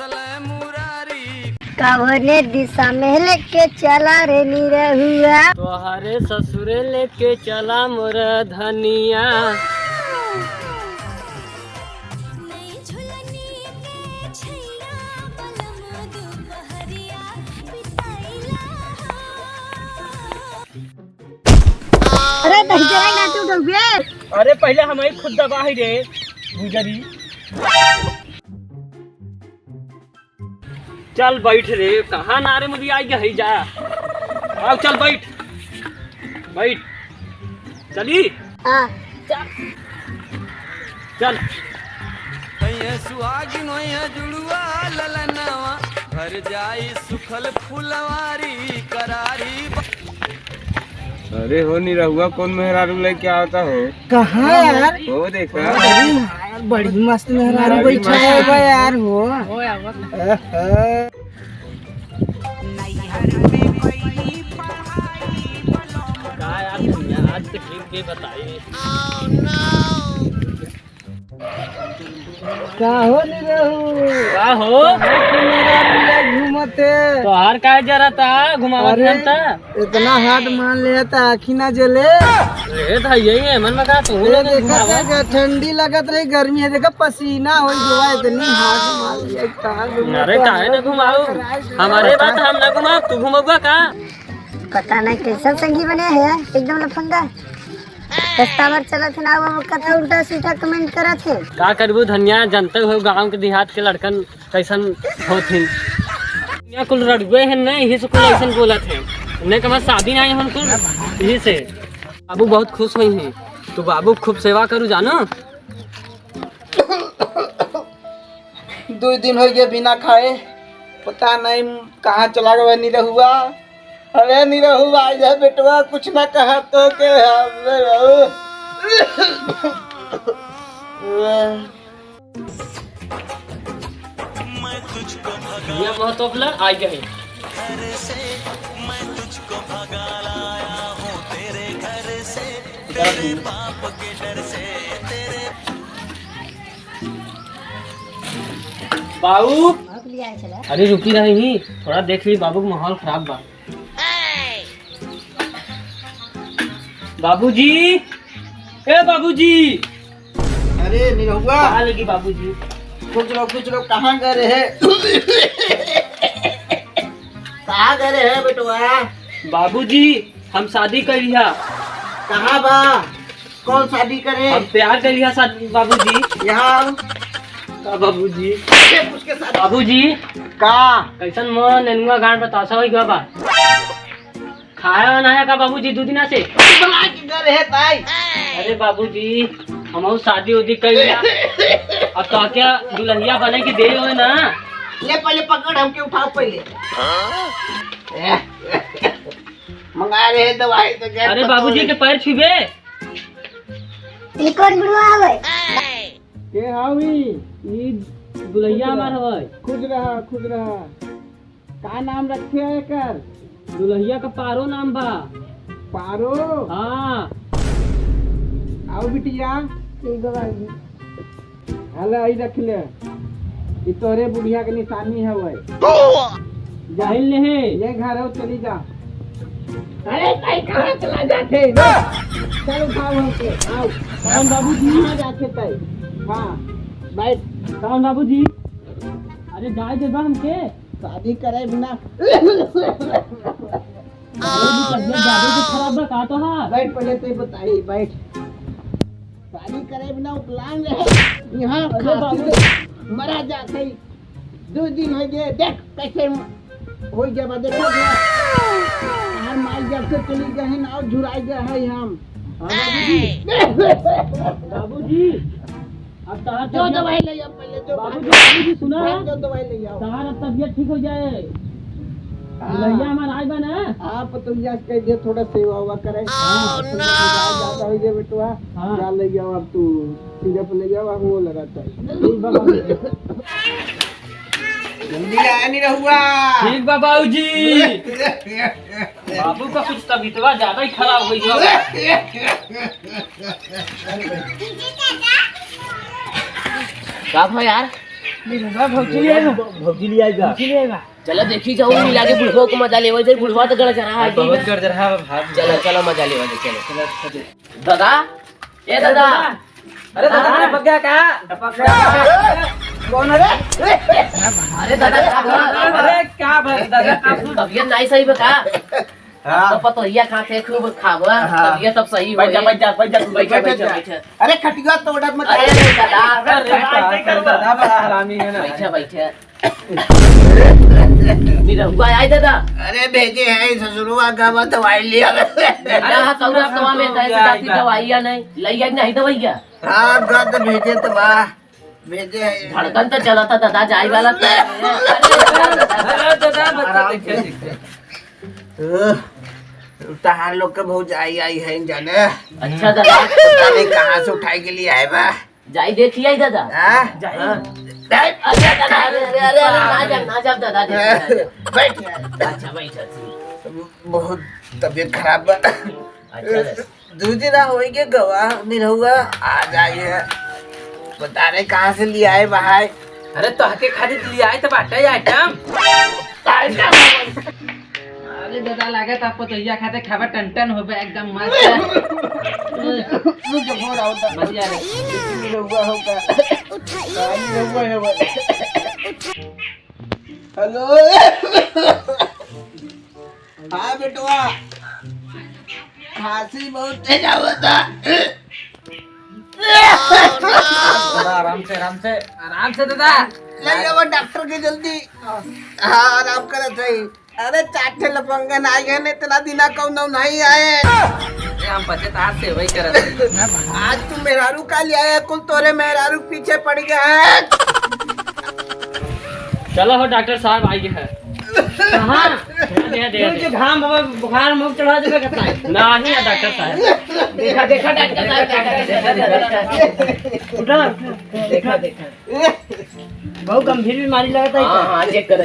फसल मुरारी कवने दिशा में लेके चला रे निरहुआ। तोहरे ससुरे लेके चला मोर धनिया। अरे जरा ना तू डूबे। अरे पहले हमारी खुद दबा ही रे गुजरी। चल बैठ रे, कहाँ नारे मुझे आई गई जा। आओ चल बैठ बैठ चली। हाँ चल सुहागिन जुड़ुआ ललनवा भर जाई सुखल फुलवारी करारी। अरे हो नहीं रहुआ कौन मेहरारू लेके आता हो? कहाँ यार? वो देखा बड़ी मस्त मेहरारू बैठा है यार। हो आज तकलीफ के बताइए। का हो नहीं रहू? का हो घूमते तो हार का जरा था घुमावत था। इतना हाथ मान लिया था आखी ना जले। रे था यही है मन में का तू लोग देखा ठंडी लगत रही गर्मी है देखा पसीना हो गया इतनी हाथ मान लिया। अरे काहे ना घुमाओ हमारे बात हम ना घुमाओ तू घुमाऊगा का? पता नहीं कैसा संगी बने है एकदम लफंगा। रास्ता पर चला थे ना वो कथा उल्टा सीधा कमेंट करा थे। का करबू धनिया जानते हो गांव के देहात के लड़कन कैसन होथिन। यहाँ कुल रड़ुए हैं ना यही से कुल ऐसन बोला थे। उन्हें कहा शादी नहीं हम कुल यही से। बाबू बहुत खुश हुई हैं तो बाबू खूब सेवा करूँ जानो। 2 दिन हो गए बिना खाए, पता नहीं कहाँ चला गया नहीं रहुआ। अरे नहीं रहू आज है बेटवा कुछ ना कहा तो के ये बहुत ओपला आ गए। बाबू अरे रुकी रही थोड़ा देख ली बाबू का माहौल खराब बा। बाबूजी ए बाबूजी। अरे निरहुआ कहाँ लगी बाबूजी? कुछ लोग कहाँ गए रहे? कहाँ गए रहे बेटवा? बाबूजी हम शादी कर लिया। कहाँ बा? कौन शादी करे? हम प्यार कर लिया शादी बाबूजी। यहाँ का बाबूजी? उसके साथ बाबूजी का कैसन मन नेनुआ गांड बतासा हो गया बा। खाया ना है का बाबूजी 2 दिन से? बना के गए रहे ताई। अरे बाबूजी हम शादी उदी कर लिया अब तो क्या दुल्हनिया बने की दे हो ना। ले पहले पकड़ हमके उठाओ पहले। मंगा रहे दवाई तो गए। अरे बाबूजी के पैर छुबे। कौन बुढ़वा है? के हावी ई दुल्हनिया हमार हवे। खुद रहा का नाम रखे है कर? दुल्हनिया का पारो नाम बा। पारो। हाँ आओ बिटिया हेलो आई रख ले। ये तोरे बुढ़िया के निशानी है वही। जाहिल ले है ये घर हो चली जा। अरे कहीं कहाँ चला जाते? चल उठाओ हमको आओ। कौन बाबूजी? कहाँ जाते तय? हाँ बैठ। कौन बाबूजी? अरे जाए देबा हमके शादी करे बिना खराब बा का तो हा। बैठ पहले तो बताइए बैठ। शादी करे बिना उपलांग रहे यहाँ खांसी से मरा जाते। 2 दिन हो गए देख कैसे हो गया देखो हर माल जब से चली गए हैं और झुराई गए हैं हम। बाबूजी अब तहार जो दवाई ले आओ पहले जो बाबूजी सुना जो दवाई ले आओ। तहार अब तबीयत ठीक हो जाए। दुल्हनिया हमारा आई बा ना। आप तो यस कह दे थोड़ा सेवा हुआ करे। ज्यादा हो गया बेटवा। हाँ। जा ले जाओ अब तू सीधे पे ले जाओ अब वो लगाता है। जल्दी आया नहीं रहुआ। ठीक बा बाबूजी। बाबू का कुछ तबीयतवा ज्यादा ही खराब हो गया। क्या हुआ यार? चलो देखी जाओ मिला के बुढ़वा को मजा लेवा जाए बुढ़वा तो गड़ रहा है बहुत गर्ज रहा है भाग चलो चलो मजा लेवा जाए चलो दादा ए दादा अरे दादा टपक गया क्या कौन है रे? अरे दादा अरे क्या दादा तबियत नहीं सही बता तो पतोहिया खाते खूब खावा तबियत सब सही हो बैठा अरे खटिया तोड़त मत अरे दादा दादा बड़ा हरामी है ना बैठा बैठा निरहुआ आए दादा अरे भेजे है ससुरुआ का मत दवाई लिया अरे सौरा सवा में कैसे जाती दवाइयां नहीं लइया नहीं दवाइयां हाँ गद भेजे तो वाह भेजे है धड़कन तो चला था दादा जाई वाला था अरे दादा बच्चा देखिए तहार लोग का बहुत आई है जाने अच्छा दादा अरे कहाँ से उठाई के लिए आए बा जाई देखिए आई दादा हाँ? अरे दादा अरे ना जब दादा बैठ अच्छा बैठा बहुत तबीयत खराब बा अच्छा दूसरी ना होएगी गवाह नहीं हुआ आ जाइए बता रहे कहाँ से ले आए भाई अरे तो हके खाली लिया आए तो बाटा आइटम अरे दादा लगा था आपको तो ये खाते खावा टन होबे एकदम मस्त मुझे फोन आवता बढ़िया रे नहीं हुआ होगा नहीं हुआ है वो हेलो हाँ बेटवा खांसी बहुत तेज आवता आराम से दादा ले जाओ डॉक्टर के जल्दी हाँ आराम करे सही अरे चाटे लपंगन आए हैं इतना दिना कौन नहीं आए हम पते तार से वही करत आज तू मेहरारू का ले आया कुल तोरे मेहरारू पीछे पड़ गया है चलो हो डॉक्टर साहब आइए है कहाँ दे घाम बुखार मुख चढ़ा देवे कहता है नहीं है डॉक्टर साहब देखा डॉक्टर साहब उठा देखा बहुत गंभीर बीमारी लगता है हाँ चेक करो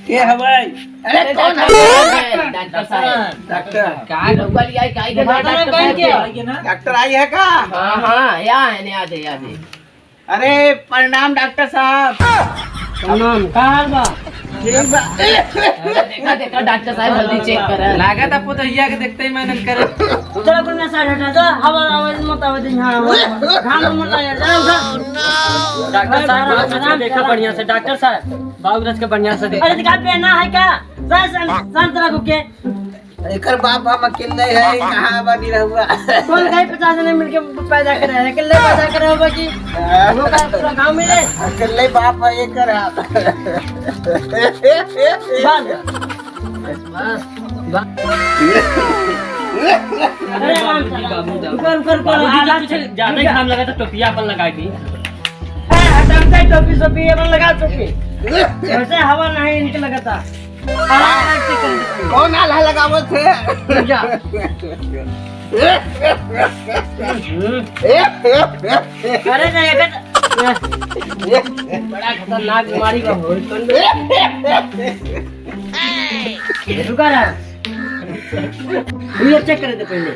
के हवाई अरे कौन है डॉक्टर साहब डॉक्टर का रहुआ लिया है काई के डॉक्टर साहब डॉक्टर आई है का हाँ या है ने आदे अरे प्रणाम डॉक्टर साहब प्रणाम का हाल बा देखा डॉक्टर साहब जल्दी चेक कर लागत आपको तो हिया के देखते ही मैंने करे चलो कुन्ना साइड हटा दो हवा आवाज मत आवे दिन हां घाम मत यार डॉक्टर साहब देखा बढ़िया से डॉक्टर साहब बाबूराज के बढ़िया से अरे दिखा पे ना है क्या शांत रखो के एकर बाप हम अकेले है कहाँ बनी रहुआ कौन कहीं 50 जने मिलके पैदा करे है अकेले पैदा करे होगा कि वो का पूरा गांव मिले अकेले बाप है एकर अरे ज्यादा ही घाम लगा तो टोपिया अपन लगाई थी हटाते टोपी सोपी अपन लगा टोपी ऐसे हवा नहीं इनके लगाता कौन आल्हा लगावत थे अरे नहीं बड़ा खतरनाक बीमारी का हो रुका रहा ये चेक करे थे पहले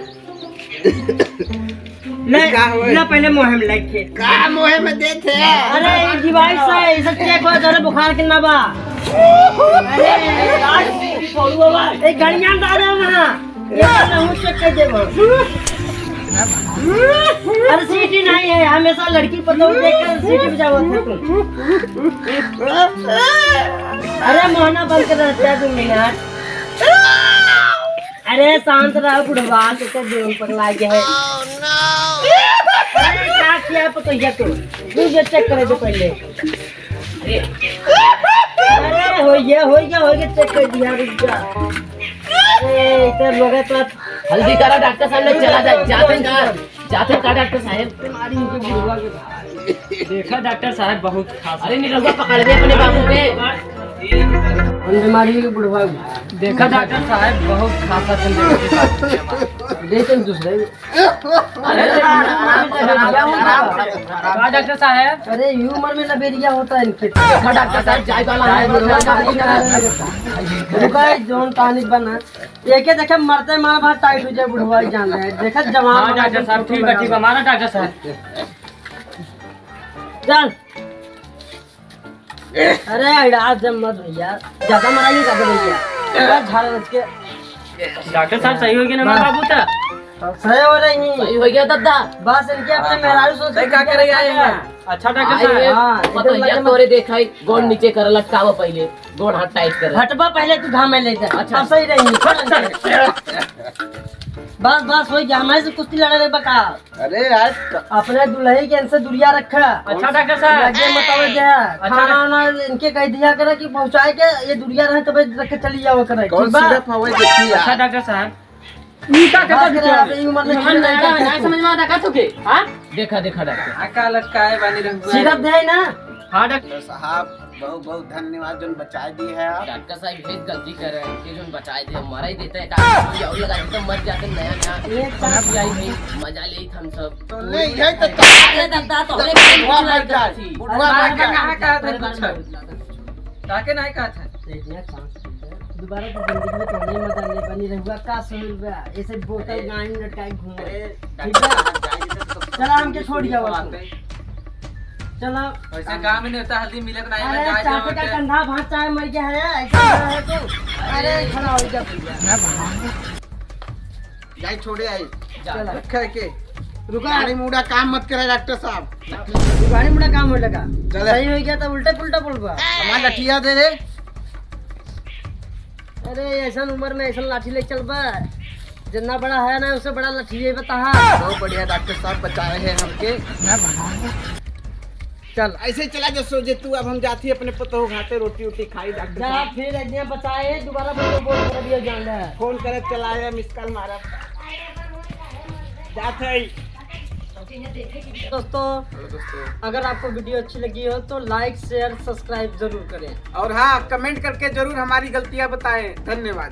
ना पहले मुहिम लाइक का मोहे में दे थे अरे ये डिवाइस है इसे चेक हो जरा बुखार कितना बा अरे एक गाड़ियां डाले वहां ये मैं चेक कर देबो अरे सीटी नहीं है हमेशा लड़की पतो देखकर सीटी बजाओ अरे मोहना बंद कर रहा है तुम यार अरे शांत रहो बुढ़वा तो देव पर लाग गया है अरे क्या किया पतो ये तो मुझे चेक करे दो पहले अरे हो गया चेक कर दिया रुक जा अरे इधर लोग तो हल्दी करा डॉक्टर साहब ने चला जाते का डॉक्टर साहब बीमारी के बुढ़वा के देखा डॉक्टर साहब बहुत खास अरे निरहुआ पकड़ दे अपने बाबू के बीमारी के बुढ़वा देखा डॉक्टर साहब बहुत खासा देते दूसरे अरे डॉक्टर साहब अरे ये उम्र में लबेरिया होता है इनके देखा डॉक्टर साहब जाय वाला है रुका जोन टॉनिक बना एक देखे मरते मार बात टाइट हो जाए बुढ़वा जान रहे हैं देखा जवान डॉक्टर साहब ठीक है हमारा डॉक्टर साहब चल अरे इलाज मत भैया, ज्यादा मराई कर भैया, झाड़ रच के। डॉक्टर साहब सही हो गया ना मेरा बाबू था? सही हो रही, सही हो गया दादा। बस इनके अपने मेहरारू सोच क्या करे आए। अच्छा डॉक्टर साहब, पतोहिया तोरे देखा गोड़ नीचे कर लटकावा, पहले गोड़ हाथ टाइट कर। हटवा पहले तू घाम में ले जा। अच्छा सही रही। बस बस हो गया, हमारे से कुश्ती लड़े रहे बका। अरे यार अपने दुल्हे के इनसे दूरिया रखा। अच्छा डॉक्टर साहब, ये बताओ क्या खाना वाना इनके कह दिया करे कि पहुंचाए के ये दूरिया रहे तब रख के चली जाओ करे। कौन सिर्फ हवा देखी अच्छा यार। डॉक्टर साहब, का उम्र में नहीं समझ में आता का तुके? हां देखा देखा डॉक्टर आका लटकाए बानी रंग सिरप दे ना। हां डॉक्टर साहब बहुत बहुत धन्यवाद जो बचा दी है आप। डॉक्टर साहब बहुत गलती कर रहे हैं कि जो बचाए थे, हमारा ही देता है डॉक्टर और लगा के तो मर जाते नया नया आई भाई मजा ले हम सब। तो नहीं है तो अरे दादा तो हमें बुढ़वा मर गया थी, बुढ़वा मर गया। कहां का था कुछ ताके नहीं कहा था। देखना चांस दोबारा तो जिंदगी में तो नहीं मजा ले बनी रहुआ का सोल बा ऐसे बोतल गाड़ी लटकाए घूमे। ठीक है चला हमके छोड़ जाओ। चला ऐसे गांव में नहीं होता, हल्दी मिलत नहीं अरे जाए चाटे का कंधा भांच चाहे मर गया है ऐसा है तो। अरे खड़ा हो जा भैया, जाई छोड़े आई चला रखा के रुका। गाड़ी मुड़ा काम मत करे डॉक्टर साहब। गाड़ी मुड़ा काम हो लगा चले। सही हो गया तो उल्टा पुल्टा बोलबा। हमारा लठिया दे दे। अरे ऐसा उम्र में ऐसा लाठी ले चलबा, जितना बड़ा है ना उससे बड़ा लाठी है बता। बहुत बढ़िया डॉक्टर साहब बचाए हैं हमके। चल ऐसे चला जा सोचे तू। अब हम जाती अपने पतो घाटे रोटी वोटी खाई डॉक्टर जा साहब। फिर एक दिन बचाए दोबारा बोल कर दिया जान ले। फोन करे चलाया मिस कॉल मारा जाते। दोस्तों अगर आपको वीडियो अच्छी लगी हो तो लाइक शेयर सब्सक्राइब जरूर करें। और हाँ कमेंट करके जरूर हमारी गलतियां बताएं। धन्यवाद।